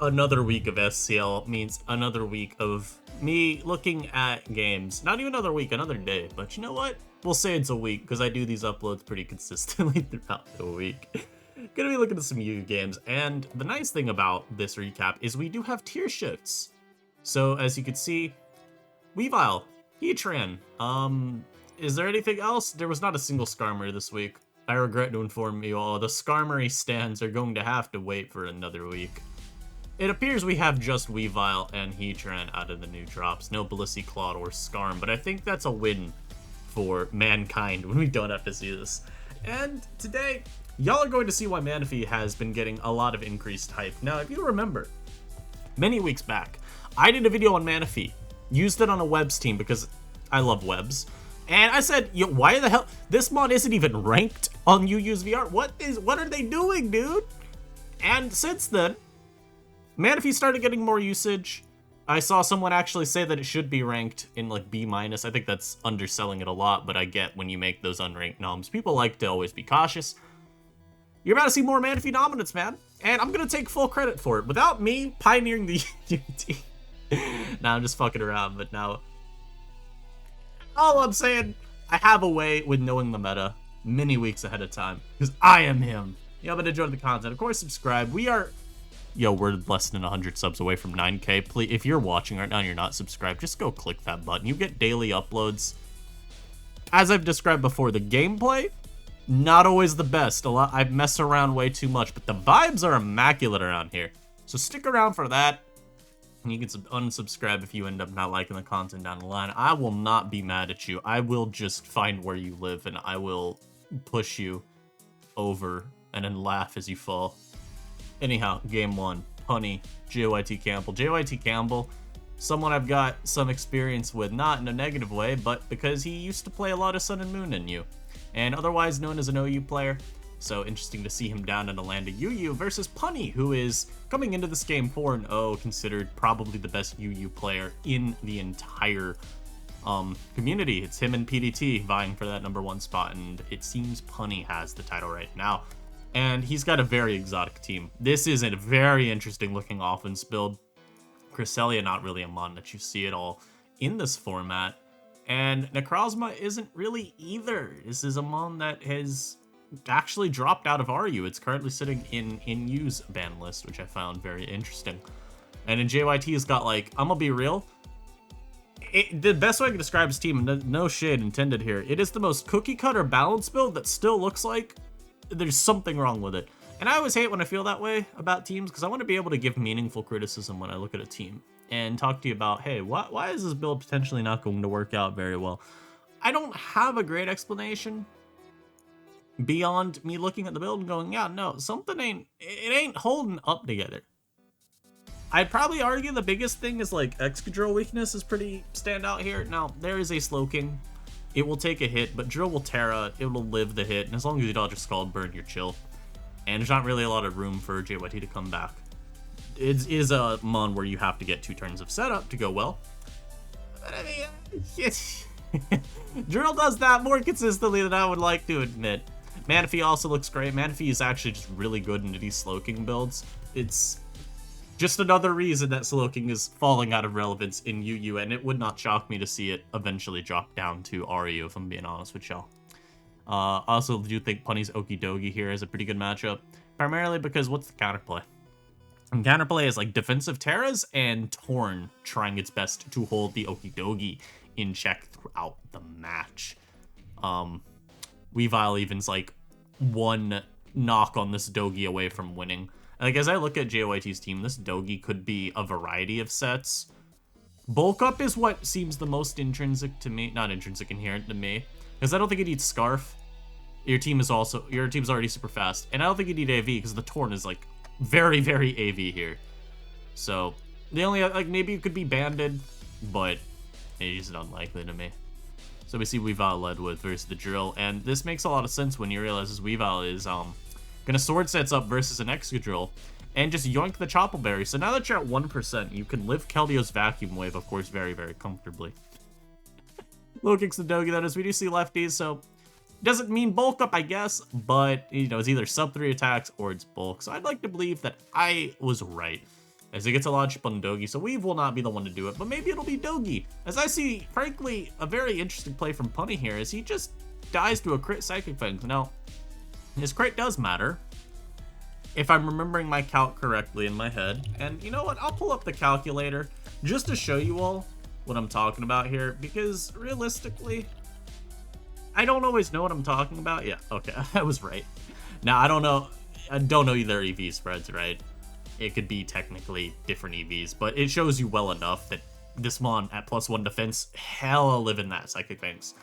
another week of SCL means another week of me looking at games. Not even another week, another day. But you know what? We'll say it's a week because I do these uploads pretty consistently throughout the week. Gonna be looking at some Yu-Gi games. And the nice thing about this recap is we do have tier shifts. So as you can see, Weavile, Heatran. Is there anything else? There was not a single Skarmory this week. I regret to inform you all, the Skarmory stands are going to have to wait for another week. It appears we have just Weavile and Heatran out of the new drops. No Blissey, Claude, or Skarm, but I think that's a win for mankind when we don't have to see this. And today, y'all are going to see why Manaphy has been getting a lot of increased hype. Now, if you remember, many weeks back, I did a video on Manaphy, used it on a webs team because I love webs. And I said, yo, why the hell? This mod isn't even ranked on UU's VR. What are they doing, dude? And since then, Manaphy started getting more usage. I saw someone actually say that it should be ranked in like B-. I think that's underselling it a lot, but I get when you make those unranked noms. People like to always be cautious. You're about to see more Manaphy dominance, man. And I'm going to take full credit for it. Without me pioneering the UT. Nah, I'm just fucking around, but now... all I'm saying, I have a way with knowing the meta many weeks ahead of time, because I am him. Yeah, but enjoy the content. Of course, subscribe. We're less than 100 subs away from 9K. Please, if you're watching right now and you're not subscribed, just go click that button. You get daily uploads. As I've described before, the gameplay, not always the best. I've messed around way too much, but the vibes are immaculate around here. So stick around for that. And you can unsubscribe if you end up not liking the content down the line. I will not be mad at you. I will just find where you live and I will push you over and then laugh as you fall. Anyhow, game one, Punny, Jytcampbell. Jytcampbell, someone I've got some experience with, not in a negative way, but because he used to play a lot of Sun and Moon in you, and otherwise known as an OU player. So interesting to see him down in the land of UU versus Punny, who is coming into this game 4-0, considered probably the best UU player in the entire community. It's him and PDT vying for that #1 spot, and it seems Punny has the title right now. And he's got a very exotic team. This is a very interesting looking offense build. Cresselia, not really a mon that you see at all in this format. And Necrozma isn't really either. This is a mon that has actually dropped out of RU. It's currently sitting in U's ban list, which I found very interesting. And in JYT has got, like, I'm gonna be real, the best way I can describe his team, no shade intended here, it is the most cookie cutter balance build that still looks like there's something wrong with it. And I always hate when I feel that way about teams, because I want to be able to give meaningful criticism when I look at a team and talk to you about, hey, why is this build potentially not going to work out very well? I don't have a great explanation beyond me looking at the build and going, yeah, no, something ain't holding up together. I'd probably argue the biggest thing is like Excadrill weakness is pretty standout here. Now, there is a Slowking. It will take a hit, but Drill will Terra, it will live the hit, and as long as you dodge a Scald Burn, you're chill. And there's not really a lot of room for JYT to come back. It is a mon where you have to get 2 turns of setup to go well. But I mean, Drill does that more consistently than I would like to admit. Manaphy also looks great. Manaphy is actually just really good into these Slowking builds. It's just another reason that Slowking is falling out of relevance in UU, and it would not shock me to see it eventually drop down to RU, if I'm being honest with y'all. I also do think Punny's Okidogi here is a pretty good matchup, primarily because what's the counterplay? And counterplay is like defensive Terras and Torn trying its best to hold the Okidogi in check throughout the match. Weavile even's like 1 knock on this Dogi away from winning. Like, as I look at JYT's team, this Dogi could be a variety of sets. Bulk Up is what seems the most intrinsic to me, not intrinsic, inherent to me, because I don't think it needs Scarf. Your team's already super fast, and I don't think you need AV because the Torn is like very, very AV here. So the only, like, maybe it could be Banded, but it's just unlikely to me. So we see Weavile led with versus the Drill, and this makes a lot of sense when you realize this Weavile is gonna sword sets up versus an Excadrill and just yoink the Choppleberry. So now that you're at 1%, you can live Keldio's Vacuum Wave, of course, very, very comfortably. Low kicks the Dogi, that is. We do see lefties, so doesn't mean bulk up, I guess, but, you know, it's either sub 3 attacks or it's bulk. So I'd like to believe that I was right. as he gets a lot of chip on Dogi, so Weave will not be the one to do it, but maybe it'll be Dogi. As I see, frankly, a very interesting play from Punny here, as he just dies to a crit Psychic Fangs. Now, his crit does matter, if I'm remembering my calc correctly in my head. And you know what? I'll pull up the calculator just to show you all what I'm talking about here, because realistically, I don't always know what I'm talking about. Yeah, okay, I was right. Now, I don't know their EV spreads, right? It could be technically different EVs, but it shows you well enough that this Mon at +1 defense, hella living that Psychic Fangs.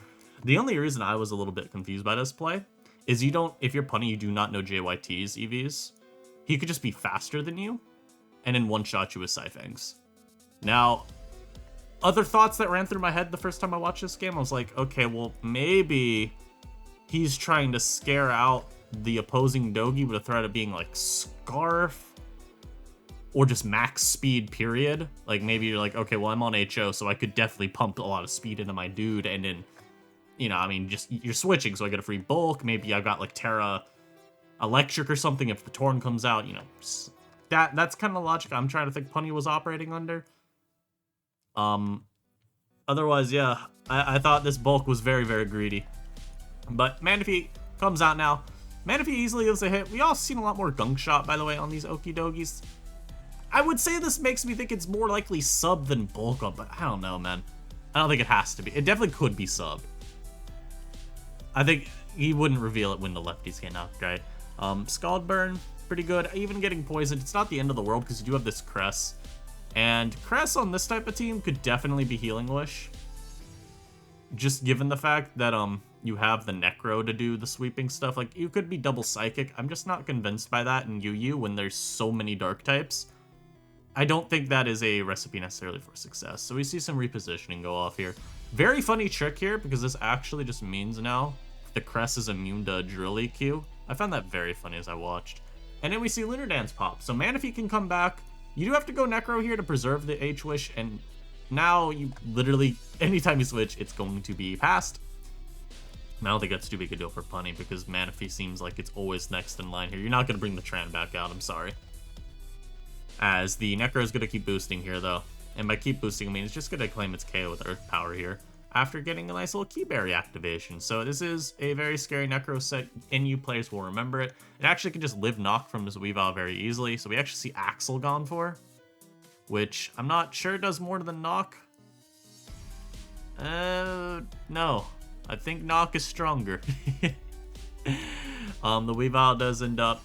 The only reason I was a little bit confused by this play is if you're Punny, you do not know JYT's EVs. He could just be faster than you, and in one shot you with Psyfangs. Now, other thoughts that ran through my head the first time I watched this game, I was like, okay, well, maybe he's trying to scare out the opposing Dogi with a threat of being like Scarf, or just max speed, period. Like, maybe you're like, okay, well, I'm on HO, so I could definitely pump a lot of speed into my dude, and then, you know, I mean, just, you're switching, so I get a free bulk. Maybe I've got, like, Terra Electric or something if the Torn comes out, you know. That's kind of the logic I'm trying to think Punny was operating under. Otherwise, yeah, I thought this bulk was very, very greedy. But Manaphy comes out now. Manaphy easily gives a hit. We all seen a lot more gunk shot, by the way, on these Okie Dogies. I would say this makes me think it's more likely sub than bulk up, but I don't know, man. I don't think it has to be. It definitely could be sub. I think he wouldn't reveal it when the lefties get knocked, right? Scald Burn, pretty good. Even getting poisoned, it's not the end of the world because you do have this Cress. And Cress on this type of team could definitely be Healing Wish. Just given the fact that you have the Necro to do the sweeping stuff. Like, you could be double Psychic. I'm just not convinced by that in UU when there's so many Dark types. I don't think that is a recipe necessarily for success. So we see some repositioning go off here. Very funny trick here, because this actually just means now the Cress is immune to Drill EQ. I found that very funny as I watched. And then we see Lunar Dance pop. So Manaphy can come back. You do have to go Necro here to preserve the H-Wish, and now you literally, anytime you switch, it's going to be passed. I don't think that's too big a deal for Punny, because Manaphy seems like it's always next in line here. You're not going to bring the Tran back out, I'm sorry. As the Necro is going to keep boosting here, though. And by keep boosting, I mean it's just going to claim its KO with Earth Power here, after getting a nice little Keyberry activation. So this is a very scary Necro set. NU players will remember it. It actually can just live knock from this Weavile very easily. So we actually see Axel gone for, which I'm not sure does more than knock. No. I think knock is stronger. The Weavile does end up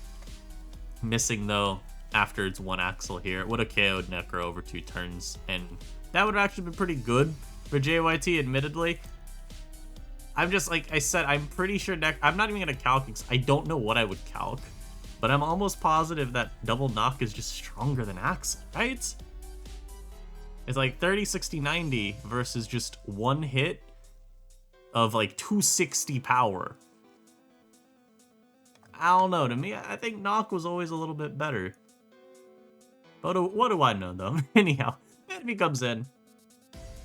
missing, though, after it's one Axel here. It would have KO'd Necro over 2 turns, and that would have actually been pretty good for JYT, admittedly. I'm just, like I said, I'm pretty sure I'm not even going to calc, because I don't know what I would calc, but I'm almost positive that double knock is just stronger than Axel, right? It's like 30, 60, 90 versus just one hit of like 260 power. I don't know, to me, I think knock was always a little bit better. But what do I know, though? Anyhow, Manaphy comes in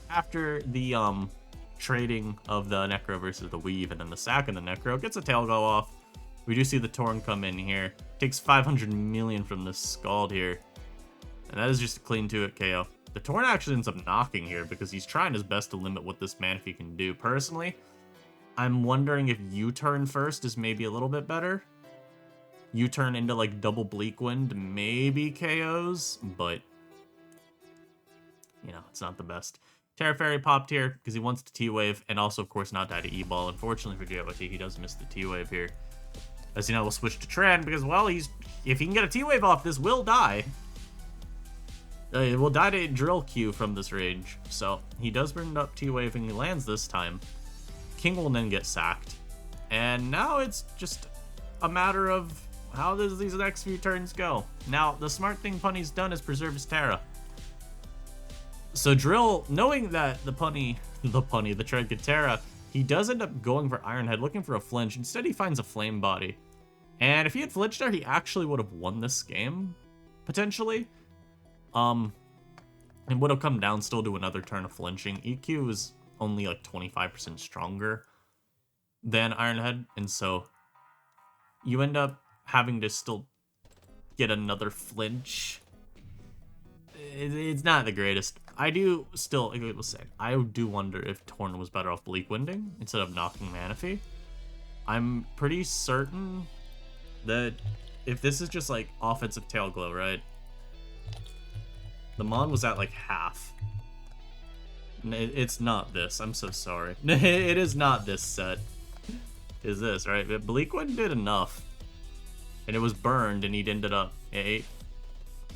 after the trading of the Necro versus the Weave, and then the sack of the Necro gets a tail go off. We do see the Torn come in here. Takes 500 million from the Scald here. And that is just a clean 2-hit KO. The Torn actually ends up knocking here because he's trying his best to limit what this Manaphy can do. Personally, I'm wondering if U-turn first is maybe a little bit better. U-turn into like double Bleak Wind, maybe KOs, but you know, it's not the best. Terra Fairy popped here because he wants to T-Wave, and also, of course, not die to E-Ball. Unfortunately for JYT, he does miss the T-Wave here. As you know, we'll switch to Tran because, well, if he can get a T-Wave off, this will die. It will die to Drill Q from this range. So he does bring up T-Wave, and he lands this time. King will then get sacked. And now it's just a matter of how does these next few turns go. Now, the smart thing Punny's done is preserve his Terra. So Drill, knowing that the Tran could Terra, he does end up going for Iron Head, looking for a flinch. Instead, he finds a Flame Body. And if he had flinched there, he actually would have won this game, potentially. And would have come down still to another turn of flinching. EQ is only like 25% stronger than Iron Head, and so you end up having to still get another flinch. it's not the greatest. I do still, like I was saying, I do wonder if Torn was better off bleak winding instead of knocking Manaphy. I'm pretty certain that if this is just like offensive tail glow, right? The Mon was at like half. It's not this. I'm so sorry. It is not this set. Is this, right? But Bleakwind did enough. And it was burned and he ended up 8.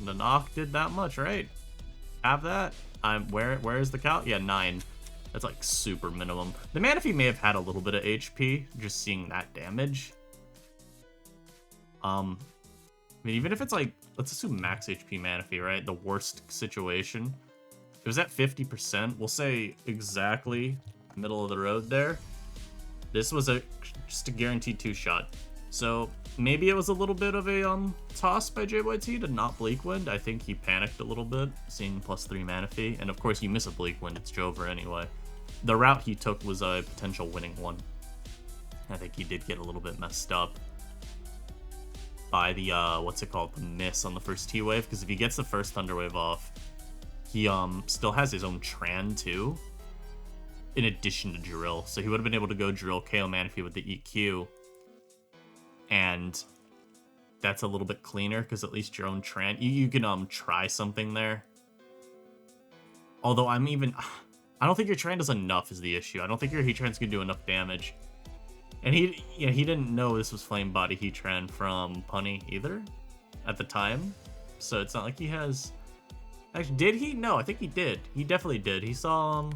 The knock did that much, right? Have that. Where is the count? Yeah, 9. That's like super minimum. The Manaphy may have had a little bit of HP, just seeing that damage. I mean, even if it's like, let's assume max HP Manaphy, right? The worst situation. It was at 50%. We'll say exactly middle of the road there. This was just a guaranteed 2-shot. So maybe it was a little bit of a toss by JYT to not Bleakwind. I think he panicked a little bit, seeing +3 Manaphy. And of course, you miss a Bleakwind, it's Jover anyway. The route he took was a potential winning one. I think he did get a little bit messed up by the, what's it called, the miss on the first T-Wave. Because if he gets the first Thunder Wave off, he still has his own Tran too, in addition to Drill. So he would have been able to go Drill, KO Manaphy with the EQ. And that's a little bit cleaner, because at least your own Tran, you can try something there. Although I don't think your Tran does enough is the issue. I don't think your Heatran's gonna do enough damage. And he didn't know this was Flame Body Heatran from Punny either at the time. So it's not like he has... Actually, did he? No, I think he did. He definitely did. He saw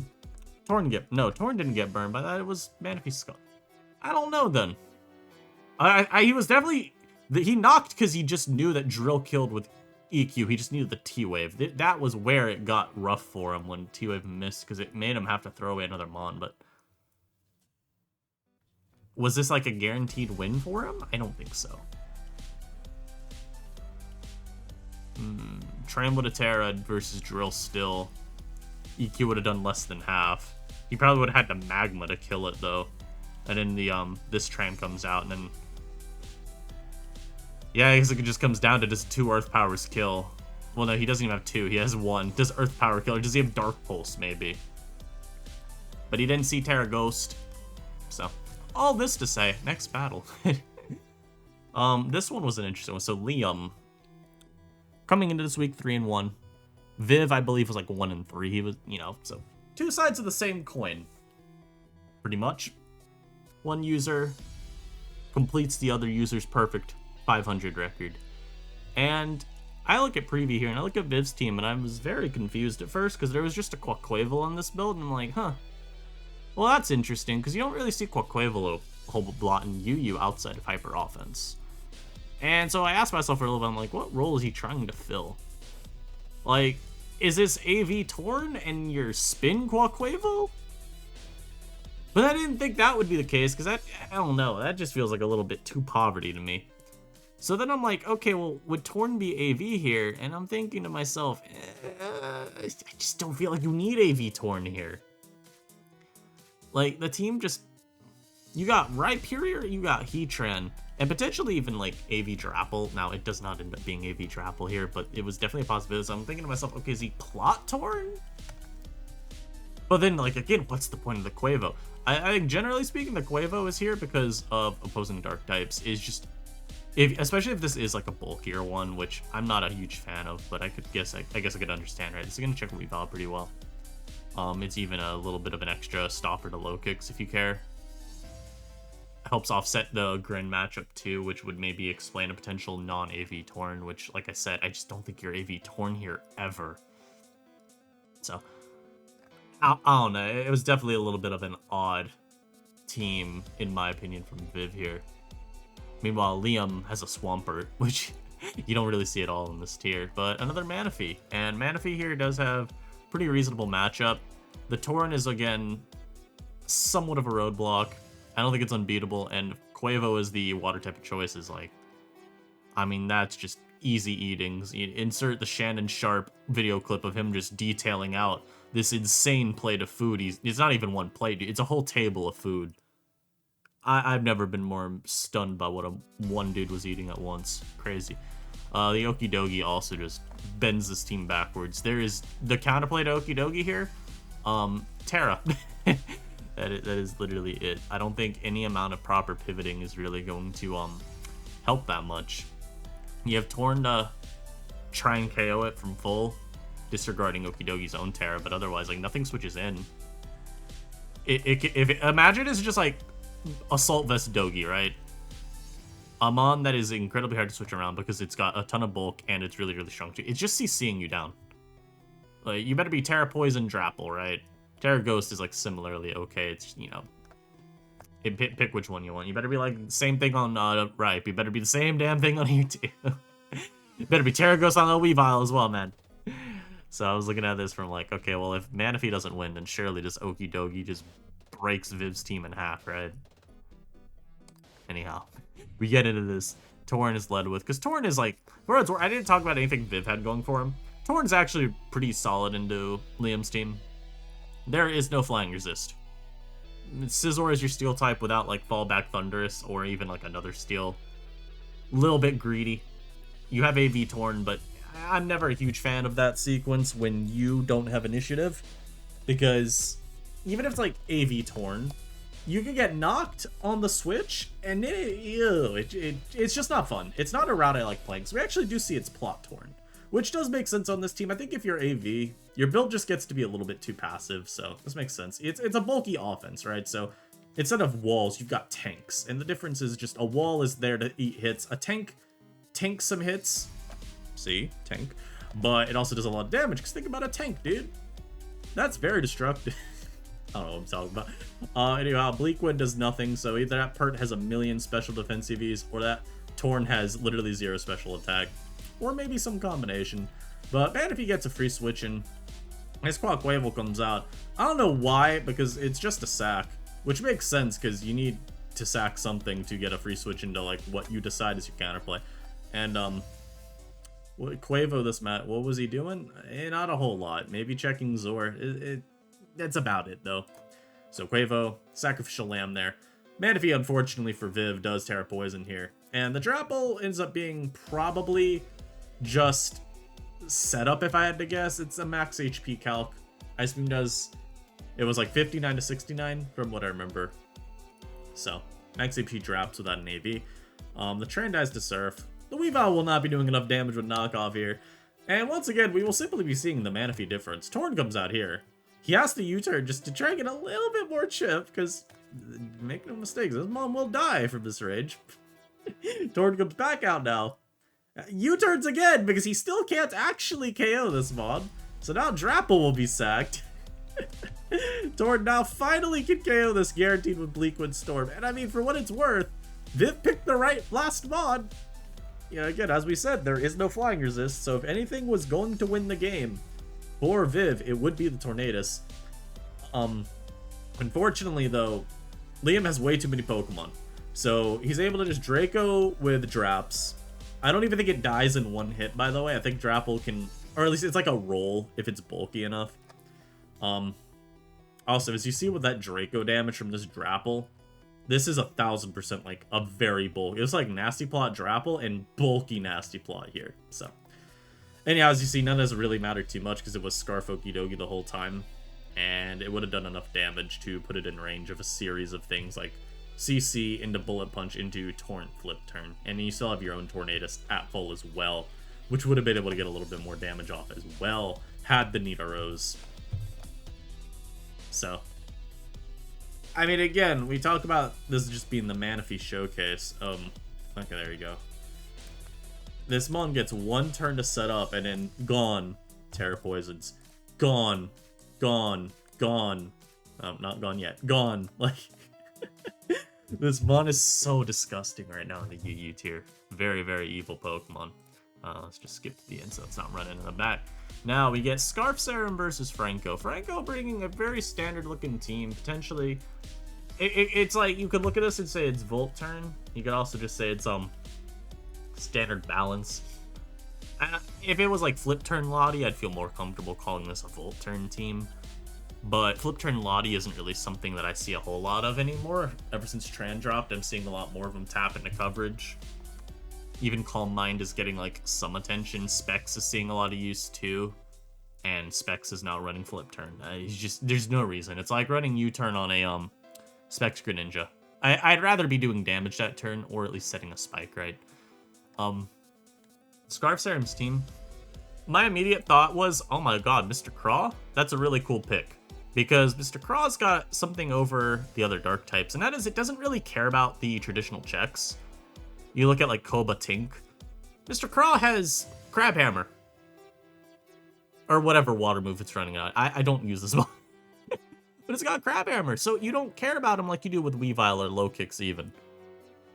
Torn get... No, Torn didn't get burned by that. It was Manaphy's skull. I don't know then. He was definitely... He knocked because he just knew that Drill killed with EQ. He just needed the T-Wave. That was where it got rough for him when T-Wave missed, because it made him have to throw away another Mon, but... Was this like a guaranteed win for him? I don't think so. Tramwoodatera versus Drill still. EQ would have done less than half. He probably would have had to Magma to kill it though. And then the this Tram comes out and then... Yeah, I guess it just comes down to does 2 Earth Powers kill? Well no, he doesn't even have 2, he has 1. Does Earth Power kill, or does he have Dark Pulse maybe? But he didn't see Terra Ghost. So, all this to say, next battle. This one was an interesting one. So Liam, coming into this week 3-1. Viv, I believe, was like 1-3. He was, so 2 sides of the same coin. Pretty much. One user completes the other user's perfect 500 record. And I look at Preview here, and I look at Viv's team, and I was very confused at first, because there was just a Quaquaval on this build, and I'm like, huh. Well, that's interesting, because you don't really see Quaquaval a whole lot in UU outside of Hyper Offense. And so I asked myself for a little bit, I'm like, what role is he trying to fill? Like, is this AV Torn and your Spin Quaquaval? But I didn't think that would be the case, because I don't know, that just feels like a little bit too poverty to me. So then I'm like, okay, well, would Torn be AV here? And I'm thinking to myself, I just don't feel like you need AV Torn here. Like, the team just... You got Rhyperior, you got Heatran, and potentially even, like, AV Drapple. Now, it does not end up being AV Drapple here, but it was definitely a possibility. So I'm thinking to myself, okay, is he Plot Torn? But then, like, again, what's the point of the Quavo? I think, generally speaking, the Quavo is here because of opposing Dark types. Is just... especially if this is, like, a bulkier one, which I'm not a huge fan of, but I guess I could understand, right? This is going to check Weavile pretty well. It's even a little bit of an extra stopper to low kicks if you care. Helps offset the Grin matchup too, which would maybe explain a potential non-AV Torn, which, like I said, I just don't think you're AV Torn here ever. So, I don't know. It was definitely a little bit of an odd team, in my opinion, from Viv here. Meanwhile, Liam has a Swampert, which you don't really see at all in this tier, but another Manaphy. And Manaphy here does have pretty reasonable matchup. The Torn is, again, somewhat of a roadblock. I don't think it's unbeatable, and Quavo is the water type of choice. Is like, I mean, that's just easy eatings. You insert the Shannon Sharp video clip of him just detailing out this insane plate of food. It's not even one plate, dude. It's a whole table of food. I've never been more stunned by what one dude was eating at once. Crazy. The Okidogi also just bends this team backwards. There is the counterplay to Okidogi here. Terra. That is literally it. I don't think any amount of proper pivoting is really going to help that much. You have Torn to try and KO it from full, disregarding Okidogi's own Terra, but otherwise, like, nothing switches in. Imagine it's just like Assault Vest Dogi, right? A mon that is incredibly hard to switch around because it's got a ton of bulk and it's really, really strong too. It's just CCing you down. Like, you better be Terra Poison Drapple, right? Terra Ghost is like similarly okay. It's, you know, pick which one you want. You better be like same thing on Ripe. You better be the same damn thing on you too. You better be Terra Ghost on a Weavile as well, man. So I was looking at this from like, okay, well, if Manaphy doesn't win, then surely this Okidogi just breaks Viv's team in half, right? Anyhow, we get into this. Torn is led with, because Torn is like, I didn't talk about anything Viv had going for him. Torn's actually pretty solid into Liam's team. There is no flying resist. Scizor is your steel type without like fallback Thunderous or even like another steel. Little bit greedy. You have AV Torn, but I'm never a huge fan of that sequence when you don't have initiative, because even if it's like AV Torn, you can get knocked on the switch, and it's just not fun. It's not a route I like playing, so we actually do see it's plot Torn, which does make sense on this team. I think if you're AV, your build just gets to be a little bit too passive, so this makes sense. It's a bulky offense, right? So instead of walls, you've got tanks, and the difference is just a wall is there to eat hits. A tank tanks some hits. See, tank, but it also does a lot of damage, because think about a tank, dude. That's very destructive. I don't know what I'm talking about. Anyhow, Bleak Wind does nothing, so either that Pert has a million special defense EVs, or that Torn has literally 0 special attack, or maybe some combination. But Manaphy gets a free switch in. His Quaquaval comes out. I don't know why, because it's just a sack, which makes sense, because you need to sack something to get a free switch into like what you decide is your counterplay. And Quavo this mat, what was he doing? Not a whole lot. Maybe checking Zor. That's about it, though. So Quavo, Sacrificial Lamb there. Manaphy, unfortunately for Viv, does Terra Poison here. And the Drapple ends up being probably just setup, if I had to guess. It's a max HP calc. Ice Beam does... It was like 59 to 69, from what I remember. So, max HP drops without an AV. The Train dies to Surf. The Weavile will not be doing enough damage with knockoff here. And once again, we will simply be seeing the Manaphy difference. Torn comes out here. He has to U-turn just to try and get a little bit more chip, because, make no mistakes, this mom will die from this rage. Torn comes back out now. U-turns again, because he still can't actually KO this mod. So now Drapple will be sacked. Torn now finally can KO this, guaranteed with Bleakwood Storm. And I mean, for what it's worth, Viv picked the right last mod. You know, again, as we said, there is no flying resist, so if anything was going to win the game for Viv, it would be the Tornadus. Unfortunately, though, Liam has way too many Pokemon. So he's able to just Draco with Draps. I don't even think it dies in one hit, by the way. I think Drapple can, or at least it's like a roll if it's bulky enough. Also, as you see with that Draco damage from this Drapple, this is 1000% like a very bulky. It's like Nasty Plot Drapple and bulky Nasty Plot here. So, anyhow, as you see, none doesn't really matter too much because it was Scarf Okidogi the whole time, and it would have done enough damage to put it in range of a series of things like CC into Bullet Punch into Torrent Flip Turn, and then you still have your own Tornadus at full as well, which would have been able to get a little bit more damage off as well had the Nita Rose. So, I mean, again, we talk about this just being the Manaphy showcase. Okay, there you go. This mon gets one turn to set up, and then gone. Terra Poisons. Gone. Gone. Gone. Oh, not gone yet. Gone. Like, this mon is so disgusting right now in the UU tier. Very, very evil Pokemon. Let's just skip to the end so it's not running in the back. Now we get Scarf Scaram versus Franco. Franco bringing a very standard looking team. Potentially, it's like you could look at this and say it's Volt turn. You could also just say it's standard balance. If it was like Flip Turn Lottie, I'd feel more comfortable calling this a Volt turn team. But Flip Turn Lottie isn't really something that I see a whole lot of anymore. Ever since Tran dropped, I'm seeing a lot more of them tap into coverage. Even Calm Mind is getting like some attention. Specs is seeing a lot of use too. And Specs is now running Flip Turn. He's just, there's no reason. It's like running U-Turn on a Specs Greninja. I'd rather be doing damage that turn, or at least setting a spike, right? Scarf Seram's team. My immediate thought was, oh my god, Mr. Craw? That's a really cool pick. Because Mr. Craw's got something over the other dark types, and that is it doesn't really care about the traditional checks. You look at like Koba Tink. Mr. Craw has Crab Hammer. Or whatever water move it's running on. I don't use this one. But it's got Crab Hammer, so you don't care about him like you do with Weavile or Low Kicks even.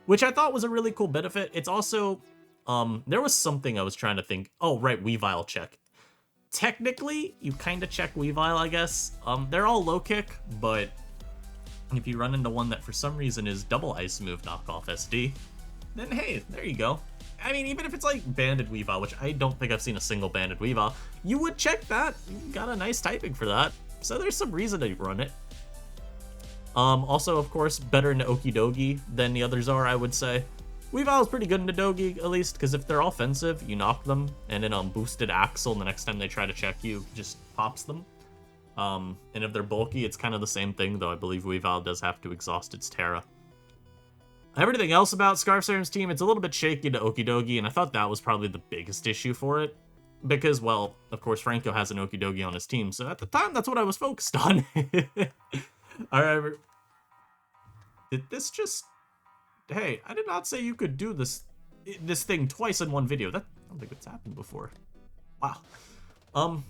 Which I thought was a really cool benefit. It's also, there was something I was trying to think. Oh, right, Weavile check. Technically, you kind of check Weavile, I guess. They're all low kick, but if you run into one that for some reason is double ice move knockoff SD, then hey, there you go. I mean, even if it's like banded Weavile, which I don't think I've seen a single banded Weavile, you would check that. You got a nice typing for that. So there's some reason to run it. Also, of course, better in Okidogi than the others are, I would say. Weavile's pretty good in Dogi, at least, because if they're offensive, you knock them, and then boosted Axle, the next time they try to check you, just pops them. And if they're bulky, it's kind of the same thing, though I believe Weavile does have to exhaust its Terra. Everything else about Scarf Seram's team, it's a little bit shaky to Okidogi, and I thought that was probably the biggest issue for it. Because, well, of course, Franco has an Okidogi on his team, so at the time, that's what I was focused on. Alright, did this just... Hey, I did not say you could do this thing twice in one video. I don't think it's happened before. Wow.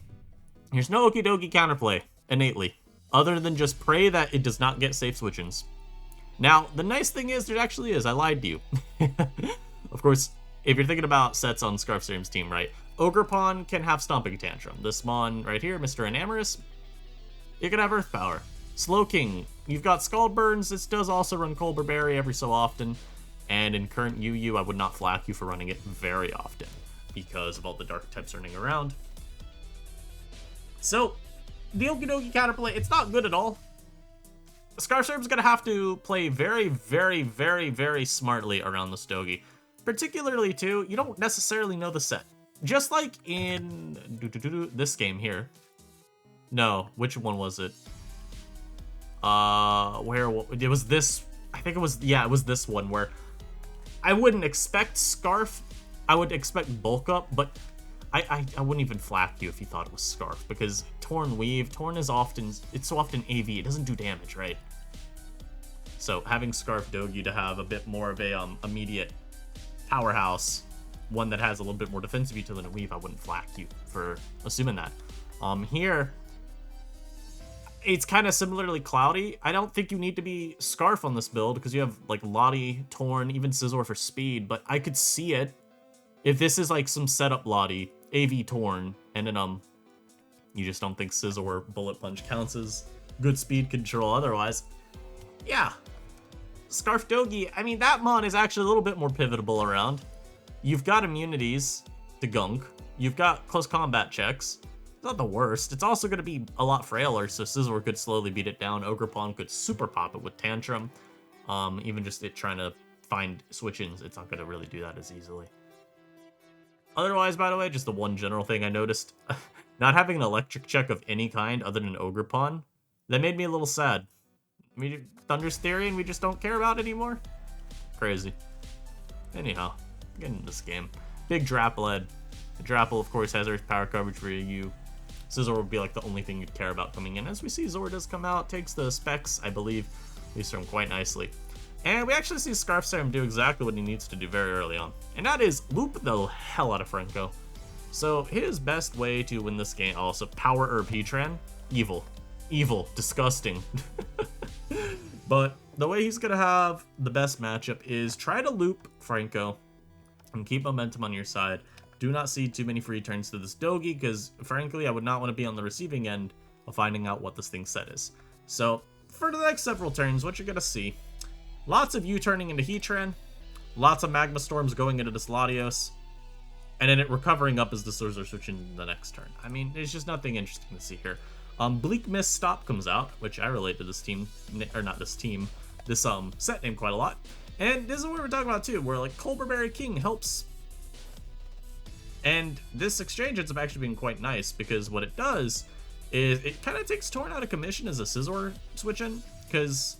Here's no Okidogi counterplay, innately, other than just pray that it does not get safe switch-ins. Now, the nice thing is, there actually is. I lied to you. Of course, if you're thinking about sets on Scarf Seram's team, right? Ogerpon can have Stomping Tantrum. This Mon right here, Mr. Enamorous, you can have Earth Power. Slowking, you've got Scald Burns. This does also run Colbur Berry every so often. And in current UU, I would not flack you for running it very often because of all the dark types running around. So, the Okidogi counterplay, it's not good at all. Scarf Seram's going to have to play very, very, very, very smartly around this Dogi. Particularly, too, you don't necessarily know the set. Just like in this game here. No, which one was it? Where it was this, I think it was, yeah, it was this one where I wouldn't expect Scarf. I would expect Bulk Up, but I wouldn't even flack you if you thought it was Scarf, because Torn Weave, Torn is often, it's so often AV, it doesn't do damage, right? So having Scarf Dogi to have a bit more of a immediate powerhouse, one that has a little bit more defensive utility than a Weave, I wouldn't flack you for assuming that. Here, it's kind of similarly cloudy. I don't think you need to be Scarf on this build because you have like Lottie, Torn, even Scizor for speed, but I could see it if this is like some setup Lottie, AV Torn, and then you just don't think Scizor Bullet Punch counts as good speed control otherwise. Yeah. Scarf Dogi, I mean, that Mon is actually a little bit more pivotable around. You've got immunities to Gunk. You've got close combat checks. It's not the worst. It's also going to be a lot frailer, so Scizor could slowly beat it down. Ogerpon could super pop it with Tantrum. Even just it trying to find switch-ins, it's not going to really do that as easily. Otherwise, by the way, just the one general thing I noticed. Not having an electric check of any kind other than Ogerpon, that made me a little sad. I mean, Thunder's Theory and we just don't care about anymore? Crazy. Anyhow, getting into this game. Big Drapple Ed. The Drapple, of course, has Earth Power coverage for you. Scizor would be like the only thing you'd care about coming in. As we see, Zor does come out, takes the specs, I believe, leaves from quite nicely. And we actually see Scarf Seram do exactly what he needs to do very early on. And that is loop the hell out of Franco. So his best way to win this game, also Power Herb Heatran, evil. Evil. Disgusting. But the way he's going to have the best matchup is try to loop Franco and keep momentum on your side. Do not see too many free turns to this Dogi, because frankly, I would not want to be on the receiving end of finding out what this thing's set is. So, for the next several turns, what you're going to see, lots of U-turning into Heatran, lots of Magma Storms going into this Latios, and then it recovering up as the Scizor switching into the next turn. I mean, there's just nothing interesting to see here. Bleak Mist Stop comes out, which I relate to this team, or not this team, this set name quite a lot. And this is what we're talking about too, where like Colberberry King helps. And this exchange ends up actually being quite nice, because what it does is it kind of takes Torn out of commission as a Scizor switch in, because,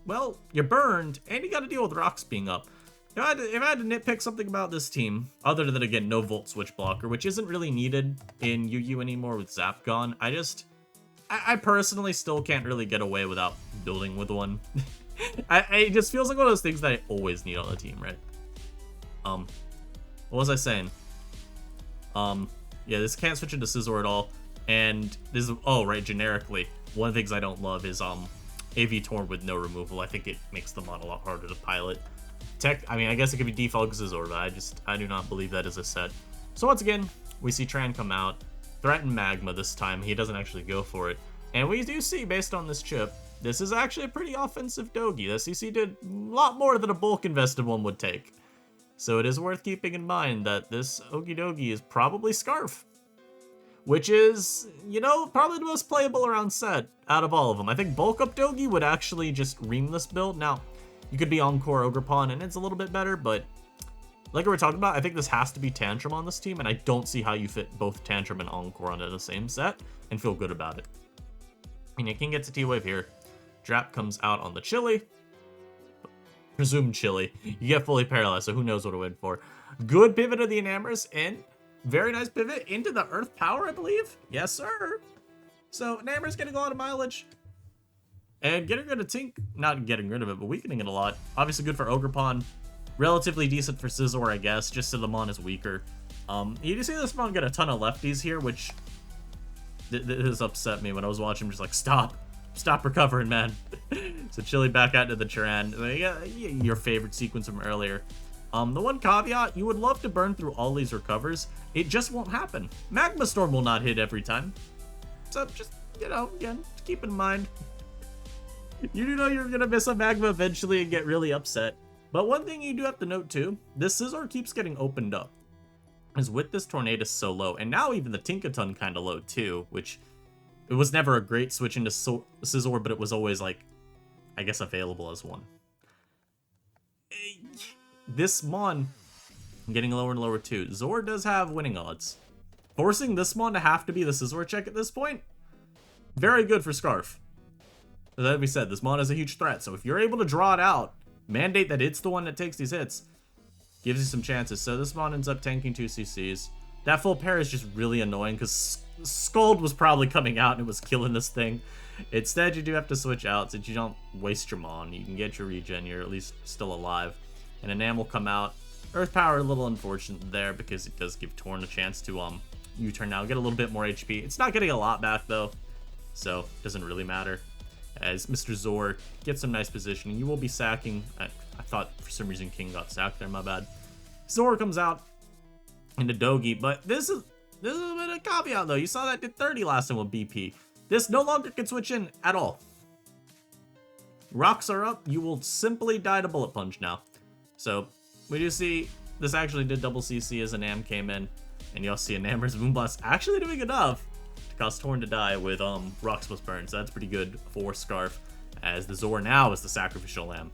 well, you're burned and you got to deal with rocks being up. If I had to nitpick something about this team, other than, again, no Volt Switch blocker, which isn't really needed in UU anymore with Zap gone, I personally still can't really get away without building with one. It just feels like one of those things that I always need on the team, right? What was I saying? Yeah, this can't switch into Scizor at all. And this is, oh, right, generically, one of the things I don't love is, AV Torn with no removal. I think it makes the mod a lot harder to pilot. I mean, I guess it could be default Scizor, but I do not believe that is a set. So once again, we see Tran come out, threaten Magma this time. He doesn't actually go for it. And we do see, based on this chip, this is actually a pretty offensive Dogi. The CC did a lot more than a bulk invested one would take. So it is worth keeping in mind that this Okie Dogi is probably Scarf, which is, you know, probably the most playable around set out of all of them. I think Bulk Up Dogi would actually just ream this build. Now, you could be Encore Ogerpon and it's a little bit better, but like we were talking about, I think this has to be Tantrum on this team, and I don't see how you fit both Tantrum and Encore onto the same set and feel good about it. And you can get to T-Wave here. Drap comes out on the Chili. Presumed Chili. You get fully paralyzed, so who knows what to win for. Good pivot of the Enamorous, and very nice pivot into the Earth Power, I believe. Yes, sir. So Enamorous getting a lot of mileage. And getting rid of Tink, not getting rid of it, but weakening it a lot. Obviously good for Ogerpon. Relatively decent for Scizor, I guess, just so the Mon is weaker. You do see this Mon get a ton of lefties here, which this upset me when I was watching him, just like, stop recovering, man. So Chili back out to the Chiran. Your favorite sequence from earlier. The one caveat, you would love to burn through all these recovers. It just won't happen. Magma Storm will not hit every time. So just, you know, again, keep in mind. You do know you're going to miss a Magma eventually and get really upset. But one thing you do have to note too, this Scizor keeps getting opened up. Is with this Tornadus so low, and now even the Tinkaton kind of low too, which it was never a great switch into Scizor, but it was always, like, I guess available as one. This Mon getting lower and lower too. Zor does have winning odds. Forcing this Mon to have to be the Scizor check at this point, very good for Scarf. As we said, this Mon is a huge threat, so if you're able to draw it out, mandate that it's the one that takes these hits, gives you some chances. So this Mon ends up tanking 2 CCs. That full pair is just really annoying because Scald was probably coming out and it was killing this thing. Instead, you do have to switch out so that you don't waste your Mon. You can get your regen, you're at least still alive. And Enam will come out. Earth Power, a little unfortunate there because it does give Torn a chance to U-turn now, get a little bit more HP. It's not getting a lot back though, so it doesn't really matter. As Mr. Zor gets some nice positioning, you will be sacking. I thought for some reason King got sacked there, my bad. Zor comes out into Dogi, but this is a bit of a caveat though. You saw that did 30 last time with BP. This no longer can switch in at all. Rocks are up. You will simply die to Bullet Punch now. So we do see this actually did double CC as Enam came in, and you'll see Enamor's Moonblast actually doing enough to cause Torn to die with Rocks plus Burn. So that's pretty good for Scarf, as the Zor now is the sacrificial lamb.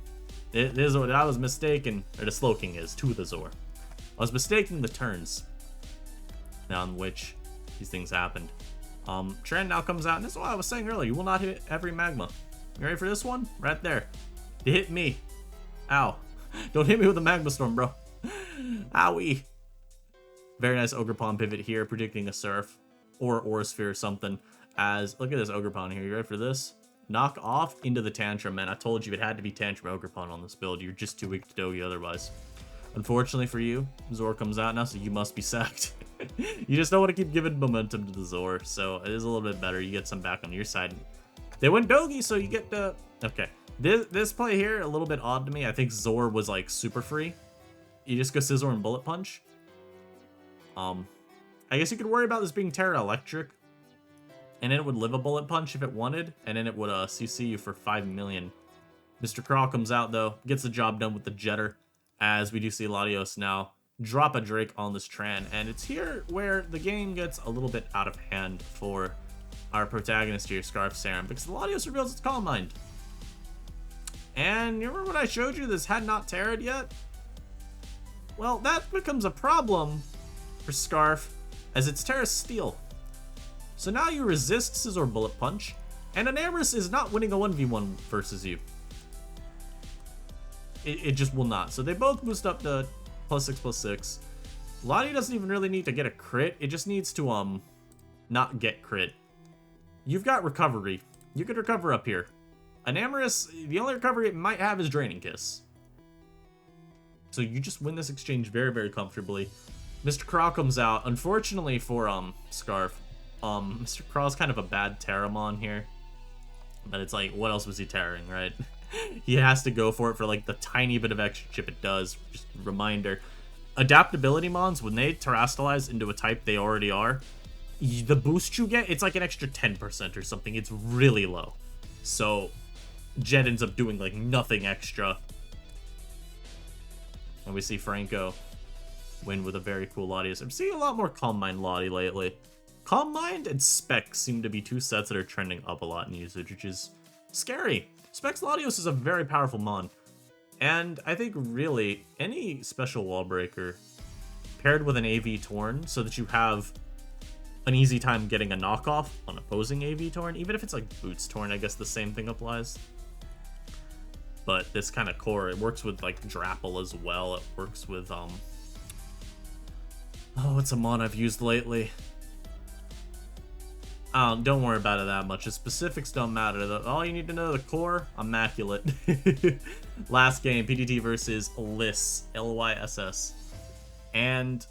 I was mistaken, or the Slowking is to the Zor. I was mistaking the turns on which these things happened. Tran now comes out, and this is what I was saying earlier. You will not hit every Magma. You ready for this one? Right there. It hit me. Ow. Don't hit me with a Magma Storm, bro. Owie. Very nice Ogerpon pivot here, predicting a Surf or Aura Sphere or something. As, look at this Ogerpon here. You ready for this? Knock off into the Tantrum, man. I told you it had to be Tantrum Ogerpon on this build. You're just too weak to Dogi otherwise. Unfortunately for you, Zor comes out now, so you must be sacked. You just don't want to keep giving momentum to the Zor, so it is a little bit better. You get some back on your side. They went Dogi, so you get the... Okay. This play here, a little bit odd to me. I think Zor was, like, super free. You just go Scizor and Bullet Punch. I guess you could worry about this being Terra Electric, and then it would live a Bullet Punch if it wanted, and then it would CC you for 5 million. Mr. Crawl comes out, though, gets the job done with the Jetter, as we do see Latios now drop a Drake on this Tran, and it's here where the game gets a little bit out of hand for our protagonist here, Scarf Scaram, because Latios reveals its Calm Mind. And you remember when I showed you this had not terra'd yet? Well, that becomes a problem for Scarf, as it's Terra Steel. So now you resist Scissor Bullet Punch, and Enamorus is not winning a 1v1 versus you. It just will not. So they both boost up to +6/+6. Lottie doesn't even really need to get a crit, it just needs to not get crit. You've got recovery. You could recover up here. Enamorus, the only recovery it might have is Draining Kiss. So you just win this exchange very, very comfortably. Mr. Craw comes out. Unfortunately for Scarf, Mr. Craw's kind of a bad Terramon here. But it's like, what else was he tearing, right? He has to go for it for like the tiny bit of extra chip it does. Just a reminder. Adaptability mons, when they terrestrialize into a type they already are, the boost you get, it's like an extra 10% or something. It's really low. So Jet ends up doing like nothing extra. And we see Franco win with a very cool Lottie. I'm seeing a lot more Calm Mind Lottie lately. Calm Mind and Specs seem to be two sets that are trending up a lot in usage, which is scary. Specs Latios is a very powerful mon. And I think really any special wall breaker paired with an AV Torn so that you have an easy time getting a knockoff on opposing AV Torn, even if it's like Boots Torn, I guess the same thing applies. But this kind of core, it works with like Drapple as well. It works with oh, what's a mon I've used lately? Don't worry about it that much. The specifics don't matter. All you need to know, the core, immaculate. Last game, PDT versus Liss, Lyss. And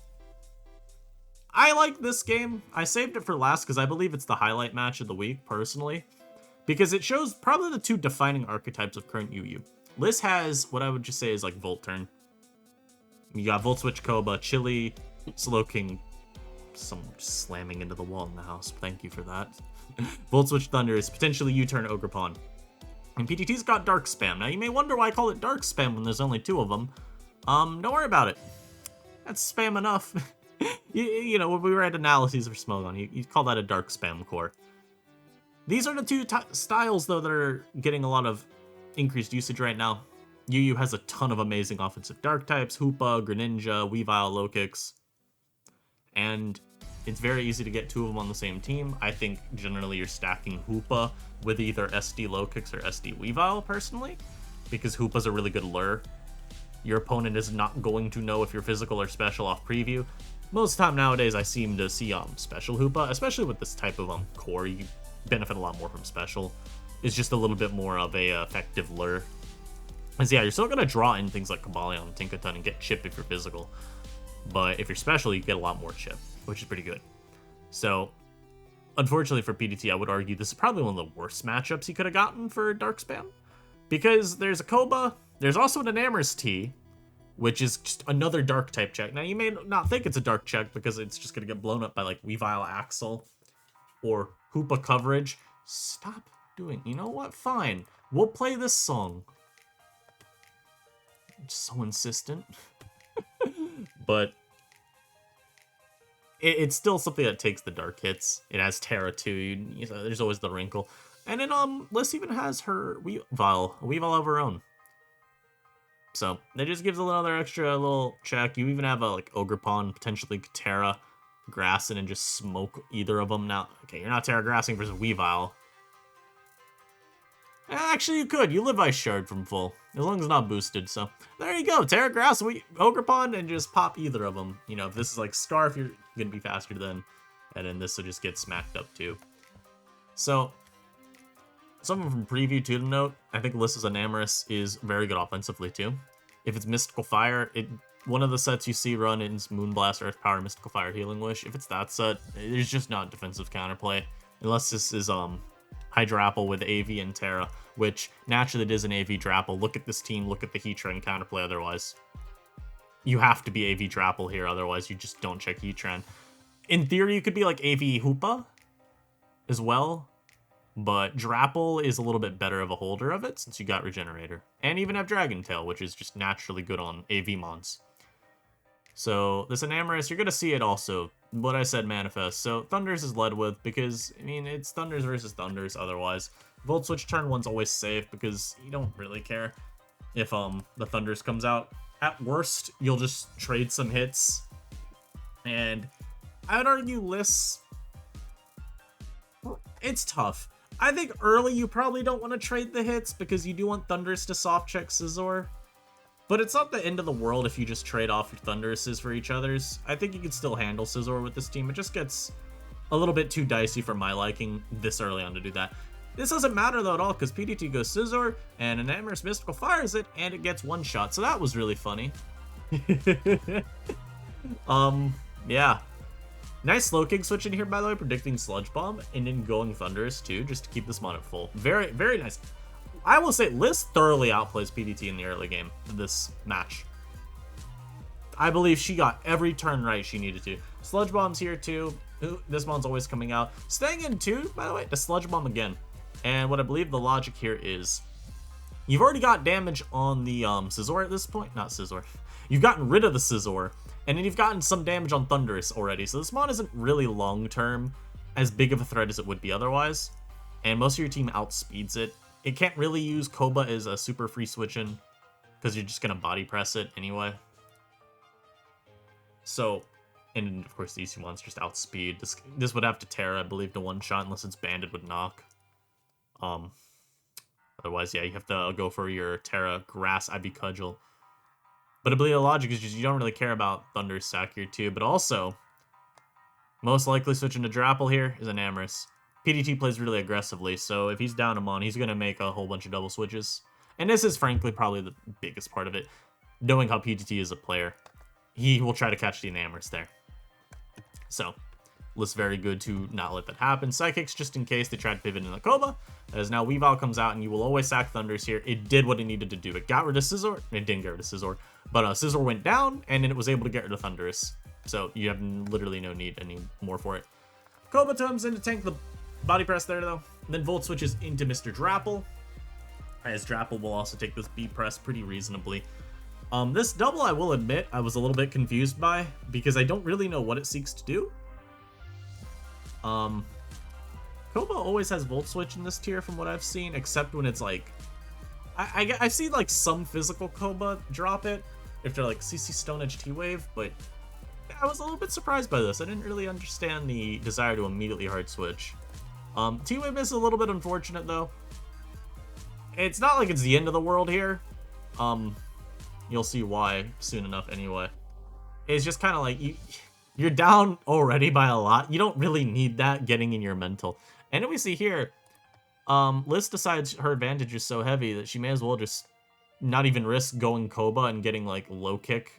I like this game. I saved it for last because I believe it's the highlight match of the week, personally. Because it shows probably the two defining archetypes of current UU. Liss has what I would just say is like Volt Turn. You got Volt Switch Koba, Chili, Slowking. Someone just slamming into the wall in the house. Thank you for that. Volt Switch Thunder is potentially U-Turn Ogre Pawn. And PTT's got Dark Spam. Now you may wonder why I call it Dark Spam when there's only two of them. Don't worry about it. That's spam enough. you know, when we write analyses for Smogon, you call that a Dark Spam core. These are the two styles, though, that are getting a lot of increased usage right now. UU has a ton of amazing offensive dark types. Hoopa, Greninja, Weavile, Low Kicks. And it's very easy to get two of them on the same team. I think generally you're stacking Hoopa with either SD Low Kicks or SD Weavile, personally, because Hoopa's a really good lure. Your opponent is not going to know if you're physical or special off preview. Most of the time nowadays I seem to see special Hoopa, especially with this type of core. You benefit a lot more from special. It's just a little bit more of a effective lure. Because yeah, you're still going to draw in things like Cobalion and Tinkaton and get chip if you're physical. But if you're special, you get a lot more chip, which is pretty good. So, unfortunately for PDT, I would argue this is probably one of the worst matchups he could have gotten for Dark Spam. Because there's a Koba, there's also an Enamorus T, which is just another dark type check. Now, you may not think it's a dark check because it's just going to get blown up by like Weavile Axle or Hoopa coverage. Stop doing, you know what? Fine. We'll play this song. I'm so insistent. But it's still something that takes the dark hits. It has Terra too. You know, there's always the wrinkle. And then Liss even has her Weavile of her own. So that just gives another extra little check. You even have a like Ogre Pawn, potentially Terra Grassing, and just smoke either of them. Now, okay, you're not Terra Grassing versus Weavile. Actually, you could. You live Ice Shard from full, as long as it's not boosted. So there you go. Terra Grass, Ogre Pawn, and just pop either of them. You know, if this is like Scarf, you're gonna be faster than, and then this will just get smacked up too. So something from preview too to note. I think Liss's Enamorus is very good offensively too. If it's Mystical Fire, one of the sets you see run is Moonblast, Earth Power, Mystical Fire, Healing Wish. If it's that set, there's just not defensive counterplay unless this is Hydrapple with AV and Terra, which naturally it is an AV Drapple. Look at this team, look at the Heatran counterplay otherwise. You have to be AV Drapple here, otherwise you just don't check Heatran. In theory, you could be like AV Hoopa as well, but Drapple is a little bit better of a holder of it since you got Regenerator. And even have Dragon Tail, which is just naturally good on AV mons. So this Enamorus, you're going to see it also. What I said manifest. So Thunders is led with because, I mean, it's Thunders versus Thunders otherwise. Volt Switch turn 1's always safe because you don't really care if the Thundurus comes out. At worst, you'll just trade some hits. And I would argue Liss, it's tough. I think early you probably don't want to trade the hits because you do want Thundurus to soft check Scizor. But it's not the end of the world if you just trade off your Thunduruses for each other's. I think you can still handle Scizor with this team. It just gets a little bit too dicey for my liking this early on to do that. This doesn't matter though at all because PDT goes Scizor and an Amorous Mystical fires it and it gets one shot. So that was really funny. Yeah. Nice slow kick switch in here, by the way, predicting Sludge Bomb and then going Thundurus too, just to keep this mon at full. Very, very nice. I will say Liss thoroughly outplays PDT in the early game of this match. I believe she got every turn right she needed to. Sludge Bomb's here too. This mon's always coming out. Staying in too, by the way, to Sludge Bomb again. And what I believe the logic here is, you've already got damage on the Scizor at this point. Not Scizor. You've gotten rid of the Scizor. And then you've gotten some damage on Thundurus already. So this mon isn't really long-term as big of a threat as it would be otherwise. And most of your team outspeeds it. It can't really use Koba as a super free switch-in because you're just going to body press it anyway. So, and of course these two ones just outspeed. This would have to Terra, I believe, to one-shot unless it's banded with knock. Otherwise, yeah, you have to go for your Terra Grass IB Cudgel. But I believe the logic is just you don't really care about Thunder's Sack here too. But also, most likely switching to Drapple here is an Amorous. PDT plays really aggressively, so if he's down a mon, he's going to make a whole bunch of double switches. And this is frankly probably the biggest part of it. Knowing how PDT is a player, he will try to catch the Amorous there. So, Liss very good to not let that happen. Psychics just in case they try to pivot in the Koba. As now Weavile comes out and you will always sack Thundurus here. It did what it needed to do. It got rid of Scizor. It didn't get rid of Scizor. But Scizor went down and then it was able to get rid of Thundurus. So you have literally no need anymore for it. Koba comes in to tank the body press there though. And then Volt switches into Mr. Drapple. As Drapple will also take this B press pretty reasonably. This double, I will admit, I was a little bit confused by because I don't really know what it seeks to do. Koba always has Volt Switch in this tier from what I've seen, except when it's like... I've seen like some physical Koba drop it, if they're like CC Stone Edge T-Wave, but I was a little bit surprised by this. I didn't really understand the desire to immediately hard switch. T-Wave is a little bit unfortunate though. It's not like it's the end of the world here. You'll see why soon enough anyway. It's just kind of like you're down already by a lot. You don't really need that getting in your mental. And then we see here, Liss decides her advantage is so heavy that she may as well just not even risk going Koba and getting like low kick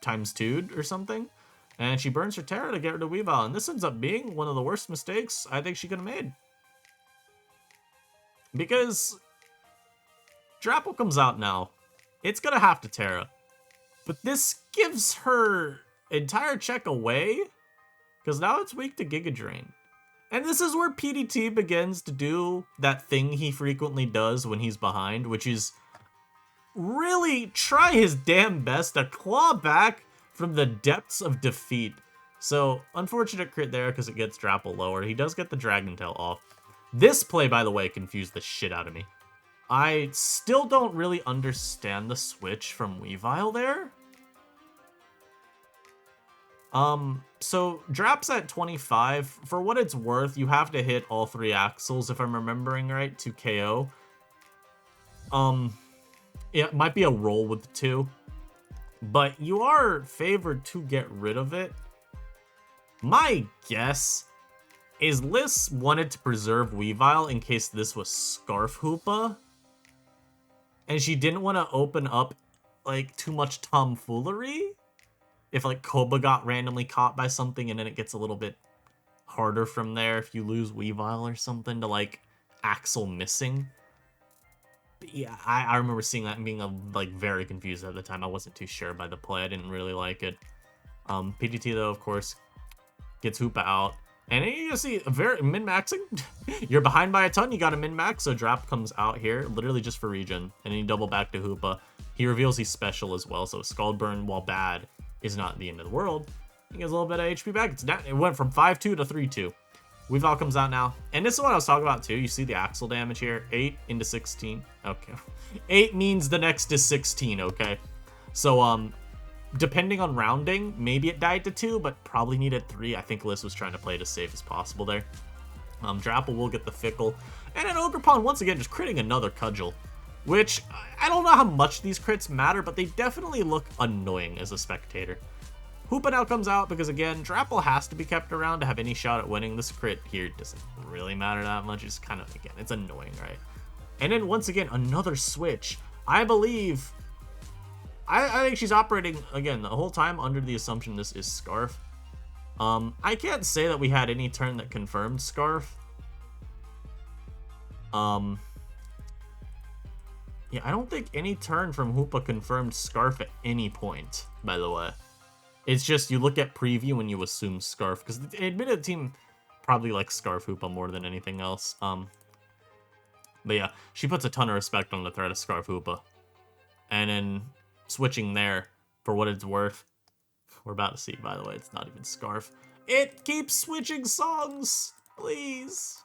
times 2'd or something. And she burns her Terra to get rid of Weavile. And this ends up being one of the worst mistakes I think she could have made. Because Drapple comes out now. It's going to have to Terra. But this gives her entire check away. Because now it's weak to Giga Drain. And this is where PDT begins to do that thing he frequently does when he's behind, which is really try his damn best to claw back from the depths of defeat. So, unfortunate crit there because it gets Drapple lower. He does get the Dragon Tail off. This play, by the way, confused the shit out of me. I still don't really understand the switch from Weavile there. So Drap's at 25. For what it's worth, you have to hit all 3 axles, if I'm remembering right, to KO. It might be a roll with the 2, but you are favored to get rid of it. My guess is Liss wanted to preserve Weavile in case this was Scarf Hoopa, and she didn't want to open up like too much tomfoolery. If like Koba got randomly caught by something and then it gets a little bit harder from there if you lose Weavile or something to like Axel missing. But yeah, I remember seeing that and being like very confused at the time. I wasn't too sure by the play. I didn't really like it. PGT though, of course, gets Hoopa out. And you can see a very min-maxing. You're behind by a ton, you got a min-max, so Drap comes out here literally just for regen. And then you double back to Hoopa. He reveals he's special as well, so Scald Burn, while bad, is not the end of the world. He gets a little bit of HP back. It went from 5-2 to 3-2. Weavile comes out now. And this is what I was talking about too. You see the axle damage here? 8 into 16. Okay. 8 means the next is 16, okay? So, depending on rounding, maybe it died to 2, but probably needed 3. I think Liss was trying to play it as safe as possible there. Drapple will get the Fickle. And then Ogerpon, once again, just critting another Cudgel. Which, I don't know how much these crits matter, but they definitely look annoying as a spectator. Hoopa now comes out because, again, Drapple has to be kept around to have any shot at winning. This crit here doesn't really matter that much. It's kind of, again, it's annoying, right? And then, once again, another switch. I believe... I think she's operating, again, the whole time under the assumption this is Scarf. I can't say that we had any turn that confirmed Scarf. Yeah, I don't think any turn from Hoopa confirmed Scarf at any point, by the way. It's just you look at preview and you assume Scarf, because the admitted team probably likes Scarf Hoopa more than anything else. But yeah, she puts a ton of respect on the threat of Scarf Hoopa. And then switching there, for what it's worth, we're about to see, by the way, it's not even Scarf. It keeps switching songs, please.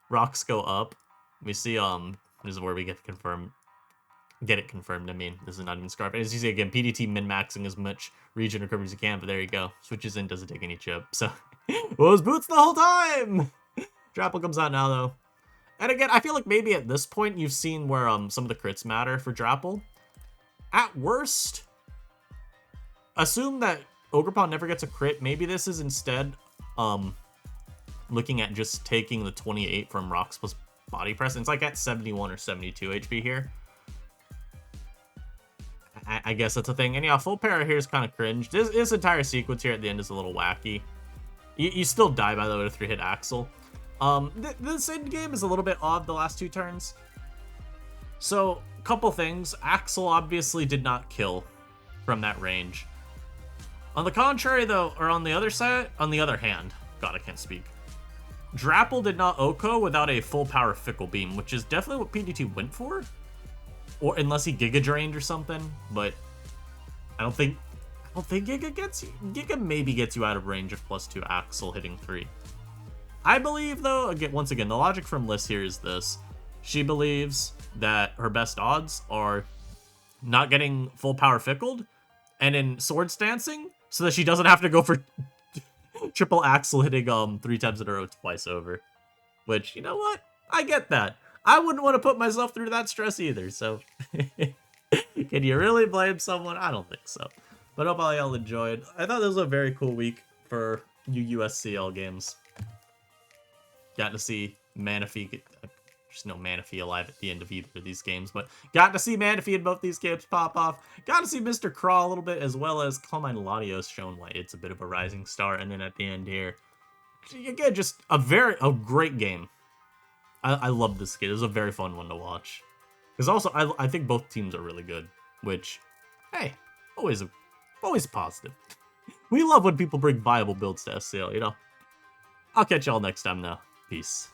Rocks go up. We see, this is where we get it confirmed. I mean, this is not even Scarf. As you see, again, PDT min-maxing as much region recovery as you can, but there you go. Switches in, doesn't take any chip. So, was boots the whole time! Drapple comes out now, though. And again, I feel like maybe at this point, you've seen where some of the crits matter for Drapple. At worst, assume that Ogerpon never gets a crit. Maybe this is instead looking at just taking the 28 from Rocks plus body press. It's like at 71 or 72 HP here. I guess that's a thing. And yeah, full para here is kind of cringe. This entire sequence here at the end is a little wacky. You still die, by the way, to 3-hit Axel. This end game is a little bit odd the last 2 turns. So, couple things. Axel obviously did not kill from that range. On the contrary, though, or on the other side, on the other hand, God, I can't speak. Drapple did not OHKO without a full power Fickle Beam, which is definitely what PDT went for. Or unless he Giga Drained or something, but I don't think Giga gets you. Giga maybe gets you out of range of +2 Axel hitting 3. I believe, though, again, once again, the logic from Liss here is this. She believes that her best odds are not getting full power Fickled and in Swords Dancing so that she doesn't have to go for triple Axel hitting 3 times in a row twice over. Which, you know what? I get that. I wouldn't want to put myself through that stress either, so... Can you really blame someone? I don't think so. But I hope all y'all enjoyed. I thought this was a very cool week for USCL games. Got to see Manaphy get... There's no Manaphy alive at the end of either of these games, but got to see Manaphy in both these games pop off. Got to see Mr. Craw a little bit, as well as Calmine Latios shown why it's a bit of a rising star. And then at the end here, again, just a great game. I love this game. It was a very fun one to watch. Because also, I think both teams are really good, which, hey, always positive. We love when people bring viable builds to SCL, you know? I'll catch y'all next time, though. Peace.